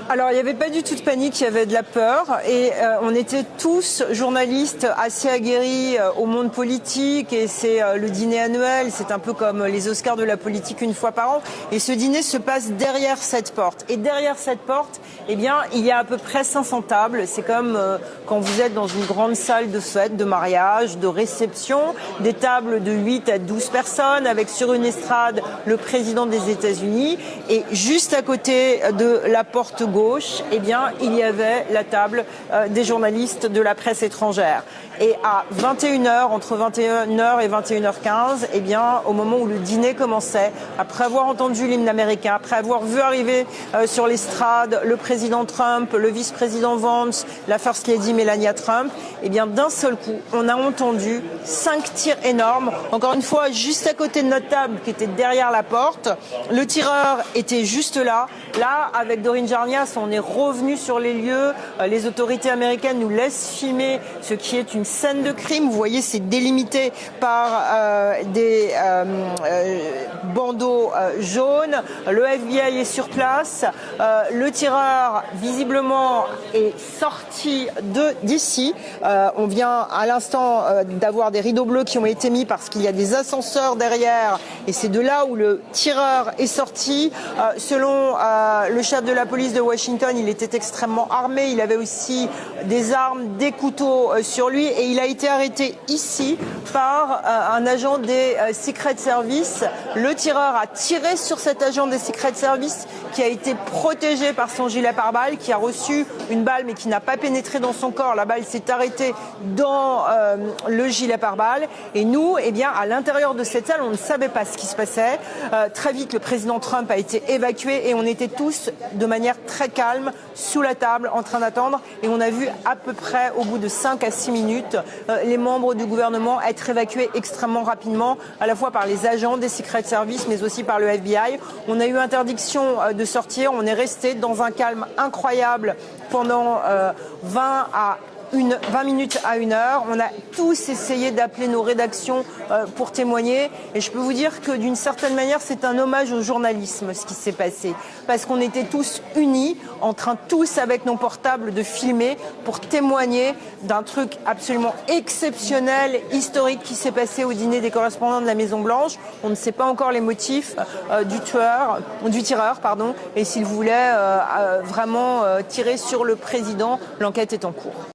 Alors, il n'y avait pas du tout de panique, il y avait de la peur et on était tous journalistes assez aguerris au monde politique et c'est le dîner annuel, c'est un peu comme les Oscars de la politique une fois par an et ce dîner se passe derrière cette porte. Et derrière cette porte, eh bien, il y a à peu près 500 tables. C'est comme quand vous êtes dans une grande salle de fête, de mariage, de réception, des tables de 8 à 12 personnes avec sur une estrade le président des États-Unis et juste à côté de la porte gauche, eh bien, il y avait la table des journalistes de la presse étrangère. Et à 21h, entre 21h et 21h15, eh bien, au moment où le dîner commençait, après avoir entendu l'hymne américain, après avoir vu arriver sur l'estrade le président Trump, le vice-président Vance, la First Lady Melania Trump, eh bien, d'un seul coup, on a entendu 5 tirs énormes. Encore une fois, juste à côté de notre table, qui était derrière la porte. Le tireur était juste là. Là, avec Dorine Jarnias, on est revenu sur les lieux. Les autorités américaines nous laissent filmer ce qui est une scène de crime. Vous voyez, c'est délimité par des bandeaux jaunes. Le FBI est sur place. Le tireur, visiblement, est sorti d'ici. On vient à l'instant d'avoir des rideaux bleus qui ont été mis parce qu'il y a des ascenseurs derrière. Et c'est de là où le tireur est sorti. Selon le chef de la police de Washington, il était extrêmement armé. Il avait aussi des armes, des couteaux sur lui. Et il a été arrêté ici par un agent des Secret Service. Le tireur a tiré sur cet agent des Secret Service qui a été protégé par son gilet pare-balles, qui a reçu une balle mais qui n'a pas pénétré dans son corps. La balle s'est arrêtée dans le gilet pare-balles. Et nous, eh bien, à l'intérieur de cette salle, on ne savait pas ce qui se passait. Très vite, le président Trump a été évacué et on était tous de manière très calme sous la table en train d'attendre. Et on a vu à peu près, au bout de 5 à 6 minutes, les membres du gouvernement être évacués extrêmement rapidement, à la fois par les agents des Secret Service, mais aussi par le FBI. On a eu interdiction de sortir. On est resté dans un calme incroyable pendant 20 minutes à 1 heure. On a tous essayé d'appeler nos rédactions pour témoigner. Et je peux vous dire que d'une certaine manière, c'est un hommage au journalisme, ce qui s'est passé. Parce qu'on était tous unis, en train tous avec nos portables de filmer pour témoigner d'un truc absolument exceptionnel, historique qui s'est passé au dîner des correspondants de la Maison-Blanche. On ne sait pas encore les motifs du tireur, et s'il voulait vraiment tirer sur le président, l'enquête est en cours.